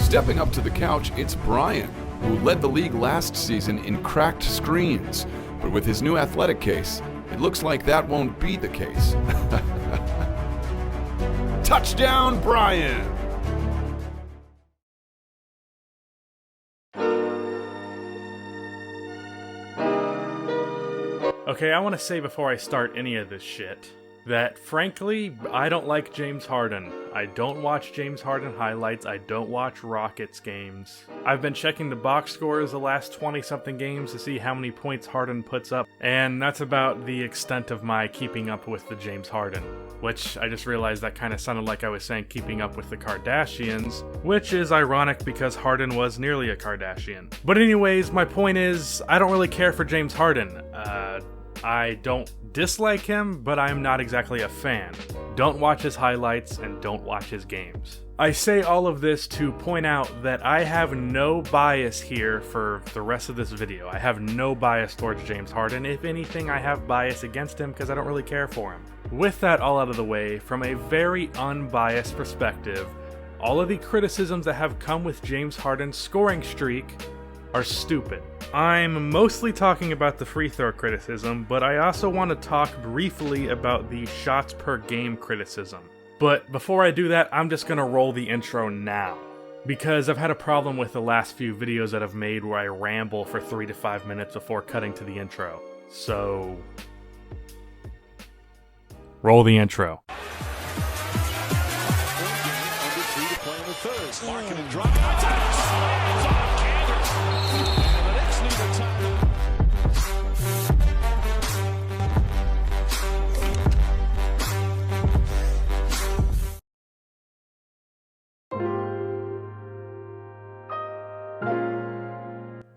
Stepping up to the couch, it's Brian, who led the league last season in cracked screens. But with his new athletic case, it looks like that won't be the case. Touchdown, Brian! Okay, I want to say before I start any of this shit that, frankly, I don't like James Harden. I don't watch James Harden highlights. I don't watch Rockets games. I've been checking the box scores the last 20-something games to see how many points Harden puts up, and that's about the extent of my keeping up with the James Harden. Which, I just realized that kind of sounded like I was saying keeping up with the Kardashians, which is ironic because Harden was nearly a Kardashian. But anyways, my point is, I don't really care for James Harden. I don't dislike him, but I'm not exactly a fan. Don't watch his highlights and don't watch his games. I say all of this to point out that I have no bias here for the rest of this video. I have no bias towards James Harden. If anything, I have bias against him because I don't really care for him. With that all out of the way, from a very unbiased perspective, all of the criticisms that have come with James Harden's scoring streak are stupid. I'm mostly talking about the free throw criticism, but I also want to talk briefly about the shots per game criticism. But before I do that, I'm just gonna roll the intro now, because I've had a problem with the last few videos that I've made where I ramble for 3 to 5 minutes before cutting to the intro. So, roll the intro.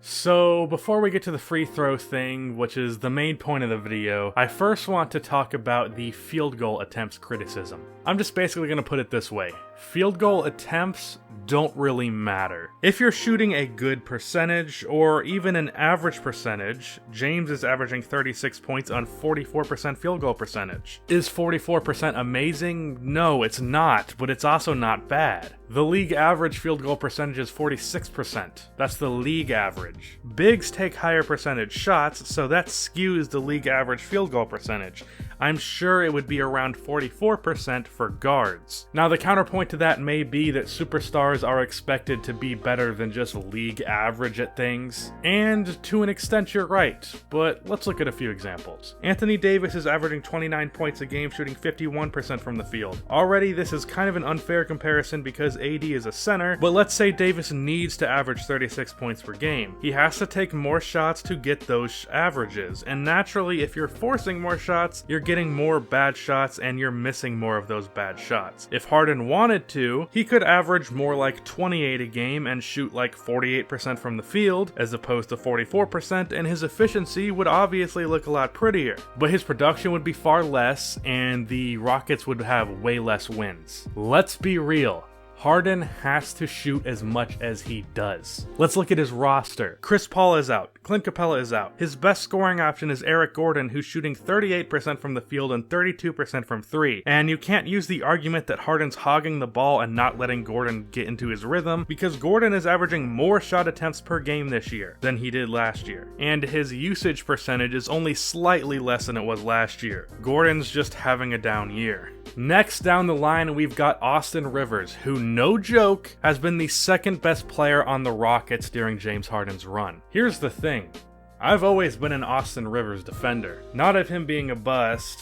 So, before we get to the free throw thing, which is the main point of the video, I first want to talk about the field goal attempts criticism. I'm just basically going to put it this way. Field goal attempts don't really matter. If you're shooting a good percentage, or even an average percentage, James is averaging 36 points on 44% field goal percentage. Is 44% amazing? No, it's not, but it's also not bad. The league average field goal percentage is 46%. That's the league average. Bigs take higher percentage shots, so that skews the league average field goal percentage. I'm sure it would be around 44% for guards. Now, the counterpoint to that may be that superstars are expected to be better than just league average at things. And to an extent, you're right, but let's look at a few examples. Anthony Davis is averaging 29 points a game, shooting 51% from the field. Already, this is kind of an unfair comparison because AD is a center, but let's say Davis needs to average 36 points per game. He has to take more shots to get those averages, and naturally, if you're forcing more shots, you're getting more bad shots and you're missing more of those bad shots. If Harden wanted to, he could average more like 28 a game and shoot like 48% from the field as opposed to 44%, and his efficiency would obviously look a lot prettier. But his production would be far less and the Rockets would have way less wins. Let's be real. Harden has to shoot as much as he does. Let's look at his roster. Chris Paul is out. Clint Capella is out. His best scoring option is Eric Gordon, who's shooting 38% from the field and 32% from 3. And you can't use the argument that Harden's hogging the ball and not letting Gordon get into his rhythm, because Gordon is averaging more shot attempts per game this year than he did last year. And his usage percentage is only slightly less than it was last year. Gordon's just having a down year. Next down the line, we've got Austin Rivers, who, no joke, has been the second best player on the Rockets during James Harden's run. Here's the thing. I've always been an Austin Rivers defender. Not of him being a bust.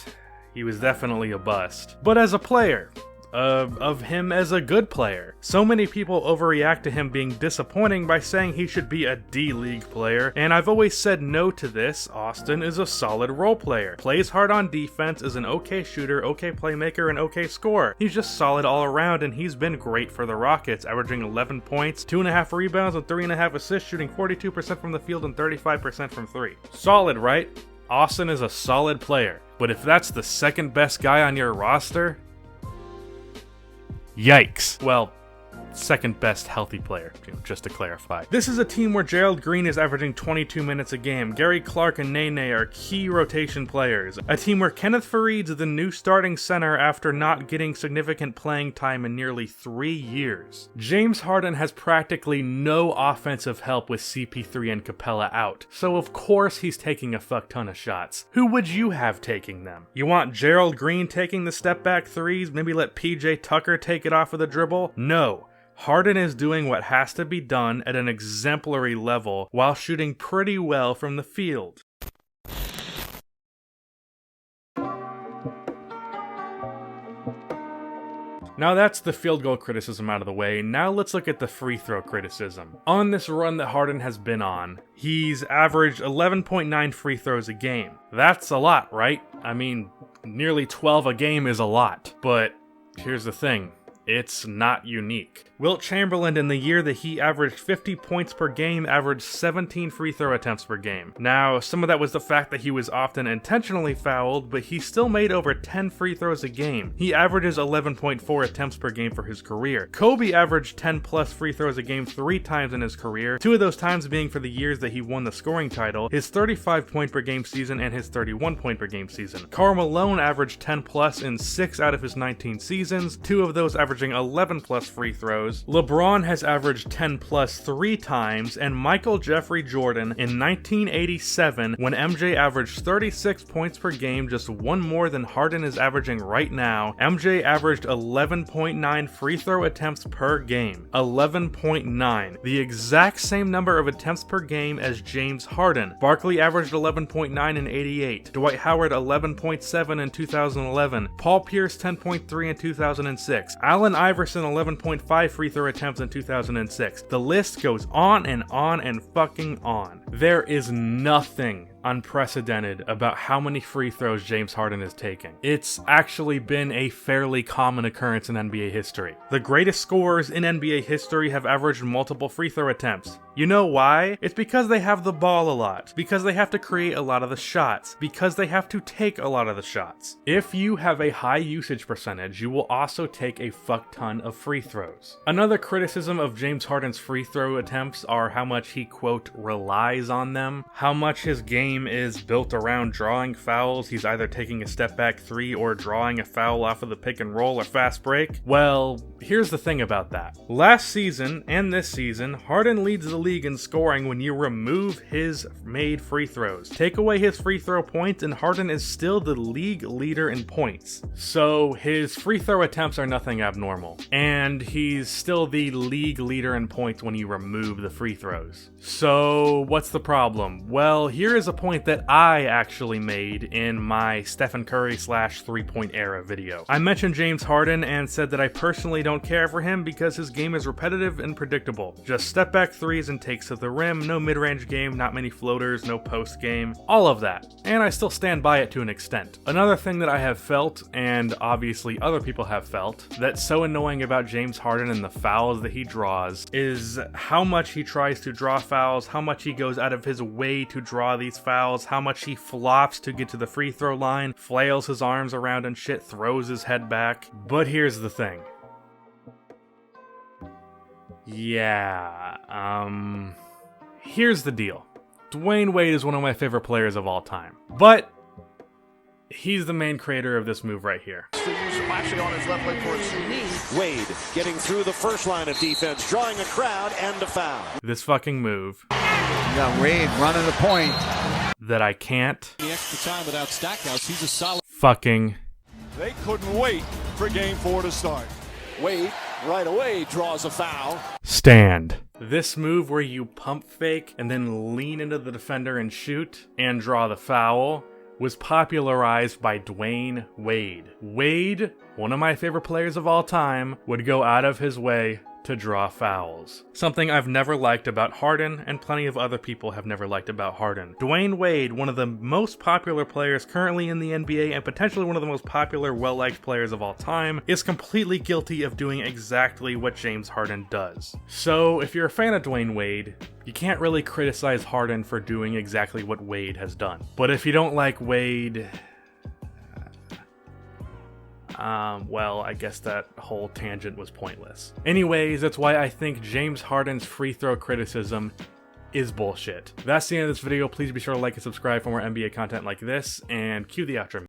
He was definitely a bust. But as a player. Of him as a good player. So many people overreact to him being disappointing by saying he should be a D-League player, and I've always said no to this. Austin is a solid role player. Plays hard on defense, is an okay shooter, okay playmaker, and okay scorer. He's just solid all around, and he's been great for the Rockets, averaging 11 points, 2.5 rebounds, and 3.5 assists, shooting 42% from the field and 35% from 3. Solid, right? Austin is a solid player. But if that's the second best guy on your roster, yikes. Well, second best healthy player, just to clarify. This is a team where Gerald Green is averaging 22 minutes a game. Gary Clark and Nene are key rotation players. A team where Kenneth Faried's the new starting center after not getting significant playing time in nearly 3 years. James Harden has practically no offensive help with CP3 and Capella out, so of course he's taking a fuck ton of shots. Who would you have taking them? You want Gerald Green taking the step back threes, maybe let PJ Tucker take it off of the dribble? No. Harden is doing what has to be done at an exemplary level while shooting pretty well from the field. Now that's the field goal criticism out of the way, now let's look at the free throw criticism. On this run that Harden has been on, he's averaged 11.9 free throws a game. That's a lot, right? I mean, nearly 12 a game is a lot. But here's the thing. It's not unique. Wilt Chamberlain, in the year that he averaged 50 points per game, averaged 17 free throw attempts per game. Now, some of that was the fact that he was often intentionally fouled, but he still made over 10 free throws a game. He averages 11.4 attempts per game for his career. Kobe averaged 10 plus free throws a game 3 times in his career, 2 of those times being for the years that he won the scoring title, his 35 point per game season and his 31 point per game season. Karl Malone averaged 10 plus in 6 out of his 19 seasons, 2 of those averaging 11 plus free throws. LeBron has averaged 10 plus 3 times, and Michael Jeffrey Jordan in 1987, when MJ averaged 36 points per game, just 1 more than Harden is averaging right now, MJ averaged 11.9 free throw attempts per game. 11.9. The exact same number of attempts per game as James Harden. Barkley averaged 11.9 in 88. Dwight Howard 11.7 in 2011. Paul Pierce 10.3 in 2006. Allen Iverson 11.5 free throw attempts in 2006. The list goes on and fucking on. There is nothing unprecedented about how many free throws James Harden is taking. It's actually been a fairly common occurrence in NBA history. The greatest scorers in NBA history have averaged multiple free throw attempts. You know why? It's because they have the ball a lot, because they have to create a lot of the shots, because they have to take a lot of the shots. If you have a high usage percentage, you will also take a fuck ton of free throws. Another criticism of James Harden's free throw attempts are how much he, quote, relies on them, how much his game is built around drawing fouls. He's either taking a step back 3 or drawing a foul off of the pick and roll or fast break. Well, here's the thing about that. Last season and this season, Harden leads the league in scoring when you remove his made free throws. Take away his free throw points and Harden is still the league leader in points. So his free throw attempts are nothing abnormal. And he's still the league leader in points when you remove the free throws. So what's the problem? Well, here is a point that I actually made in my Stephen Curry / 3-point era video. I mentioned James Harden and said that I personally don't care for him because his game is repetitive and predictable. Just step back threes and takes to the rim, no mid-range game, not many floaters, no post game, all of that. And I still stand by it to an extent. Another thing that I have felt, and obviously other people have felt, that's so annoying about James Harden and the fouls that he draws is how much he tries to draw fouls, how much he goes out of his way to draw these fouls, how much he flops to get to the free throw line, flails his arms around and shit, throws his head back. But here's the thing. Here's the deal. Dwayne Wade is one of my favorite players of all time, but he's the main creator of this move right here. Wade getting through the first line of defense, drawing a crowd and a foul. This fucking move. You got Wade running the point. That I can't. The extra time without Stackhouse, he's a solid. Fucking. They couldn't wait for game 4 to start. Wade right away draws a foul. Stand. This move where you pump fake and then lean into the defender and shoot and draw the foul was popularized by Dwayne Wade. Wade, one of my favorite players of all time, would go out of his way to draw fouls. Something I've never liked about Harden, and plenty of other people have never liked about Harden. Dwayne Wade, one of the most popular players currently in the NBA and potentially one of the most popular, well-liked players of all time, is completely guilty of doing exactly what James Harden does. So if you're a fan of Dwayne Wade, you can't really criticize Harden for doing exactly what Wade has done. But if you don't like Wade, Well, I guess that whole tangent was pointless. Anyways, that's why I think James Harden's free throw criticism is bullshit. That's the end of this video. Please be sure to like and subscribe for more NBA content like this, and cue the outro.